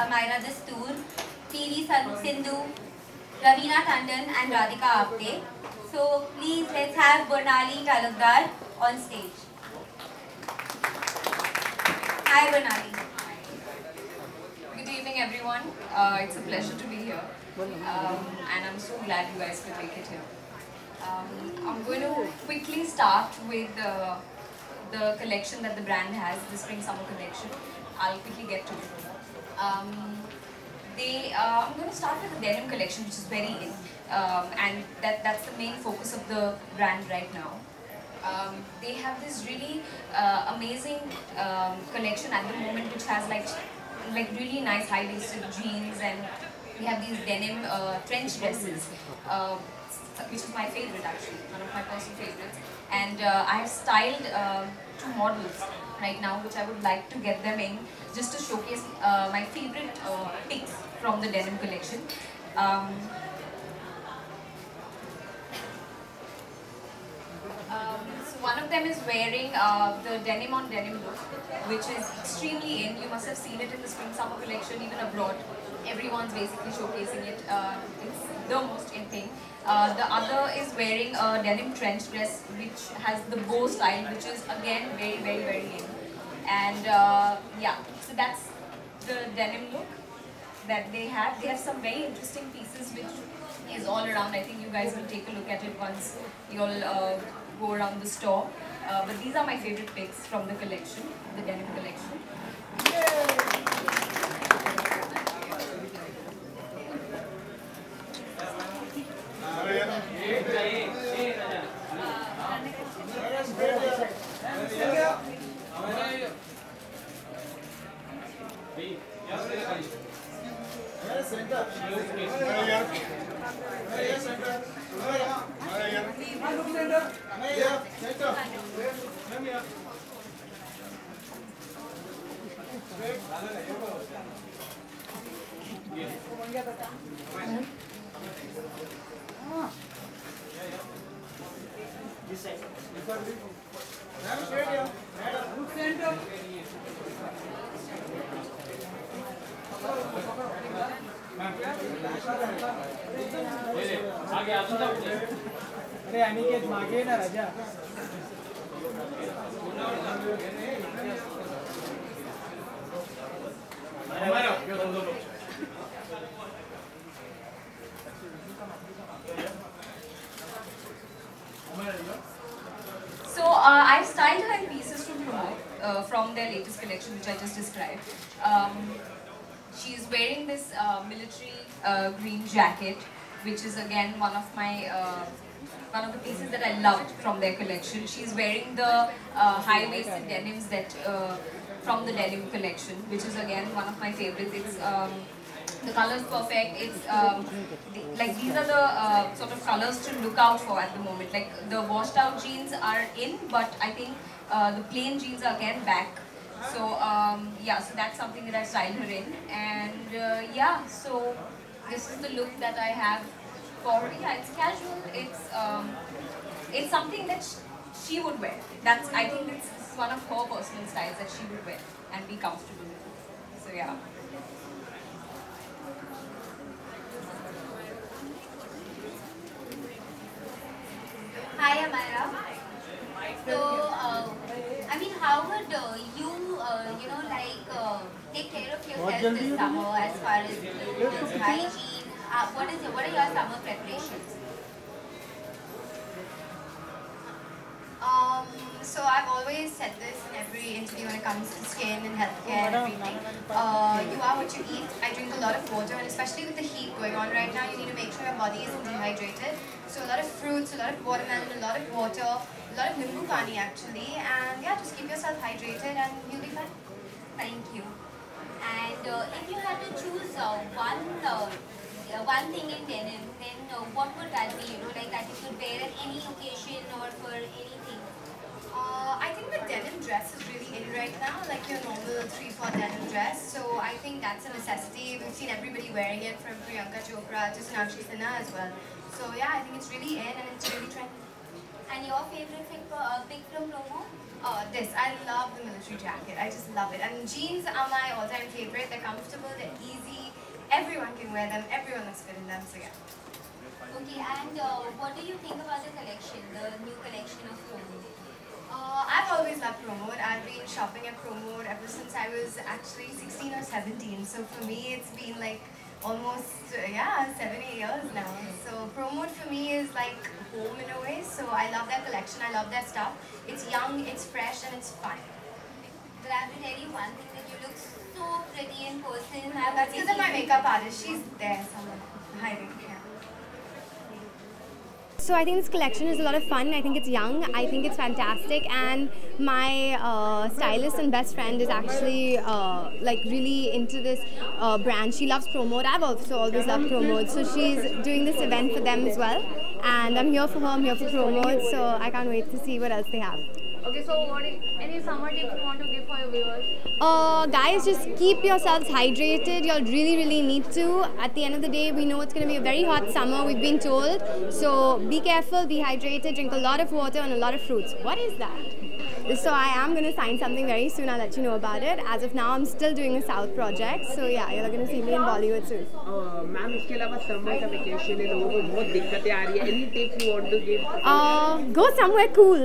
Amaira Dastoor, PV Sindhu, Ravina Tandon and Radhika Apte. So please let's have Bernali Talukdar on stage. Hi Bernali. Good evening everyone. It's a pleasure to be here. And I'm so glad you guys could make it here. I'm going to quickly start with the collection that the brand has, the Spring Summer collection. I'll quickly get to it. I'm going to start with the denim collection, which is very in, and that's the main focus of the brand right now. They have this really amazing collection at the moment, which has like really nice high-waisted jeans, and we have these denim trench dresses, which is my favorite actually, one of my personal favorites. And I have styled 2 models right now, which I would like to get them in just to showcase my favorite picks from the denim collection. So one of them is wearing the denim on denim look, which is extremely in. You must have seen it in the Spring Summer collection, even abroad. Everyone's basically showcasing it. It's the most in thing. The other is wearing a denim trench dress, which has the bow style, which is again very in. And yeah, so that's the denim look that they have. They have some very interesting pieces, which is all around. I think you guys will take a look at it once you all go around the store. But these are my favorite picks from the collection, the denim collection. अरे अनिकेत मागे ना राजा So I've styled her in pieces to promote from their latest collection, which I just described. She's wearing this military green jacket, which is again one of the pieces that I loved from their collection. She's wearing the high-waisted denims that from the denim collection, which is again one of my favorites. It's the color's perfect. It's like these are the sort of colors to look out for at the moment. Like the washed out jeans are in, but I think the plain jeans are again back. So yeah, so that's something that I styled her in, and yeah, so this is the look that I have for her. Yeah, it's casual. It's something that she would wear. I think it's one of her personal styles that she would wear and be comfortable with. So yeah. Hi Amaira. So I mean, how would you take care of yourself this summer as far as cleanliness, hygiene? What are your summer preparations? So I've always said this in every interview when it comes to skin and healthcare and everything. You are what you eat. I drink a lot of water, and especially with the heat going on right now, you need to make sure your body isn't dehydrated. So a lot of fruits, a lot of watermelon, a lot of water, a lot of nimbu pani actually, and yeah, just keep yourself hydrated and you'll be fine. Thank you. And if you had to choose one thing in denim, then what would that be? Like that you could wear at any occasion or for anything. I think the denim dress is really in right now, like your normal 3/4 denim dress. So I think that's a necessity. We've seen everybody wearing it from Priyanka Chopra to Sonakshi Sinha as well. So yeah, I think it's really in and it's really trendy. And your favorite pick from promo? This, I love the military military jacket. I just love it. And jeans are my all-time favorite. They're comfortable, they're easy. Everyone can wear them. Everyone looks good in them. So yeah. Okay, and what do you think about the collection, the new collection of Promo? I've always loved Promode. I've been shopping at Promode ever since I was actually 16 or 17. So for me, it's been like almost 7-8 years now. So Promode for me is like home in a way. So I love their collection. I love their stuff. It's young, it's fresh, and it's fun. But I have to tell you one thing, that you look so pretty in person. That's because of my makeup artist. She's there somewhere hiding. Yeah. So I think this collection is a lot of fun. I think it's young. I think it's fantastic, and my stylist and best friend is actually like really into this brand. She loves Promode. I've also always loved Promode, so she's doing this event for them as well. And I'm here for her. I'm here for Promode, so I can't wait to see what else they have. Okay, so any summer tips you want to give for your viewers? Guys, just keep yourselves hydrated. You'll really need to. At the end of the day, we know it's going to be a very hot summer, we've been told. So be careful, be hydrated, drink a lot of water and a lot of fruits. What is that? So I am going to sign something very soon. I'll let you know about it. As of now, I'm still doing a South project. So yeah, you're going to see me in Bollywood soon. Ma'am इसके अलावा summer का vacation है, लोगों को बहुत दिक्कतें आ रही है. Any tips you want to give? Go somewhere cool.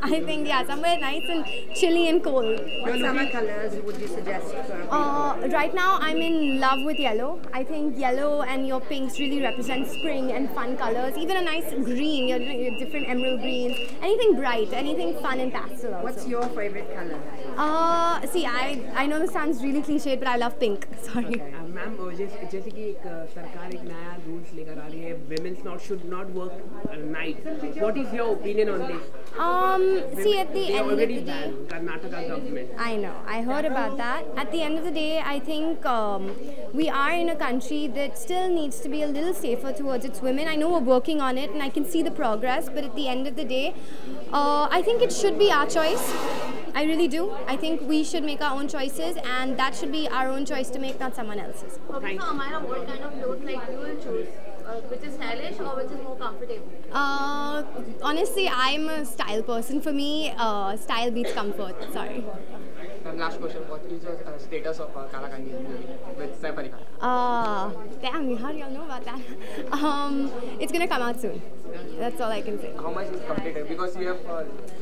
I think somewhere nice and chilly and cold. What summer colors would you suggest? Right now, I'm in love with yellow. I think yellow and your pinks really represent spring and fun colors. Even a nice green, your different emerald greens. Anything bright, anything fun and pastel also. What's your favorite color? See, I know this sounds really cliched, but I love pink. Sorry. Ma'am जैसे कि एक सरकार एक नया rules लेकर आ रही है, women should not work night. What is your opinion on this? See, at the end of the day, Karnataka government. I know, I heard about that. At the end of the day, I think we are in a country that still needs to be a little safer towards its women. I know we're working on it and I can see the progress, but at the end of the day, I think it should be our choice. I really do. I think we should make our own choices, and that should be our own choice to make, not someone else's. Okay, so Amira, what kind of clothes like you will choose? Which is stylish or which is more comfortable? Honestly, I'm a style person. For me, style beats comfort. Sorry. Last question, what is your status of Kala Kangi movie with Saif Ali Khan? Damn, how do y'all know about that? It's gonna come out soon. That's all I can say. How much is completed? Because you have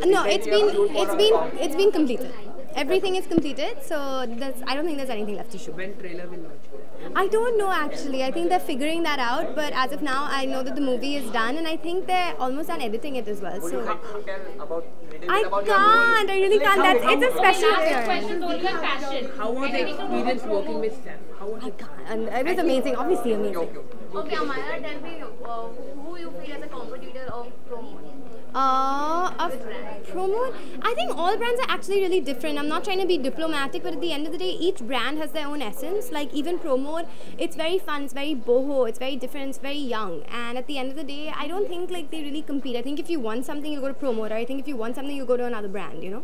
no, it's been completed. Everything is completed, so I don't think there's anything left to shoot. When trailer will launch? I don't know actually. I think they're figuring that out, but as of now, I know that the movie is done, and I think they're almost done editing it as well. Would you tell about I can't. I really can't. It's a special questions only on fashion. How was the experience working with Sam? How was it? And it was amazing. Obviously amazing. Okay, Amira, tell me who you feel as a competitor of Promode? Of Promode, I think all brands are actually really different. I'm not trying to be diplomatic, but at the end of the day, each brand has their own essence. Like even Promode, it's very fun, it's very boho, it's very different, it's very young. And at the end of the day, I don't think like they really compete. I think if you want something, you go to Promode. Or I think if you want something, you go to another brand, you know?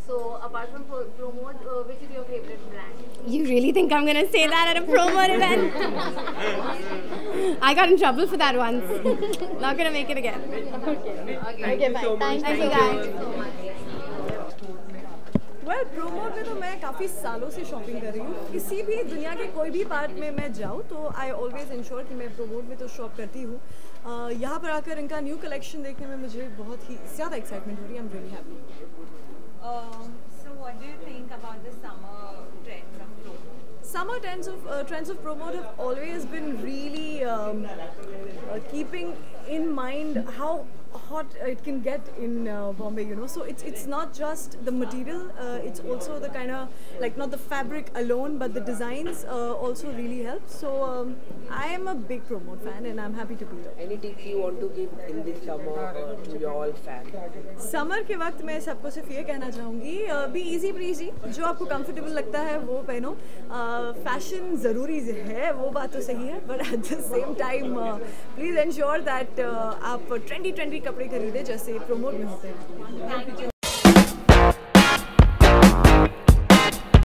So apart from Promode, which is your favorite brand? You really think I'm gonna say that at a Promode event? I got in trouble for that once. Not gonna make it again. Okay, bye. Thank you guys. Well, Promode में तो मैं काफ़ी सालों से shopping कर रही हूँ. किसी भी दुनिया के कोई भी पार्ट में मैं जाऊँ तो I always ensure कि मैं Promode में तो शॉप करती हूँ. यहाँ पर आकर इनका न्यू कलेक्शन देखने में मुझे बहुत ही ज़्यादा एक्साइटमेंट हो रही है. I'm really happy. So what do you think about the summer trends of Promode? Summer trends of Promode have always been really keeping in mind how hot it can get in Bombay, you know. So it's not just the material, it's also the kind of like not the fabric alone, but the designs also really help. So I am a big Promode fan and I'm happy to be there. Any tips you want to give in this summer to your all fans? Summer के वक्त मैं सबको सिर्फ ये कहना चाहूँगी, be easy breezy, जो आपको कंफर्टेबल लगता है वो पहनो. फैशन ज़रूरी है, वो बात तो सही है, but at the same time please ensure that आप ट्रेंडी कपड़े खरीदें जैसे Promode में होते हैं.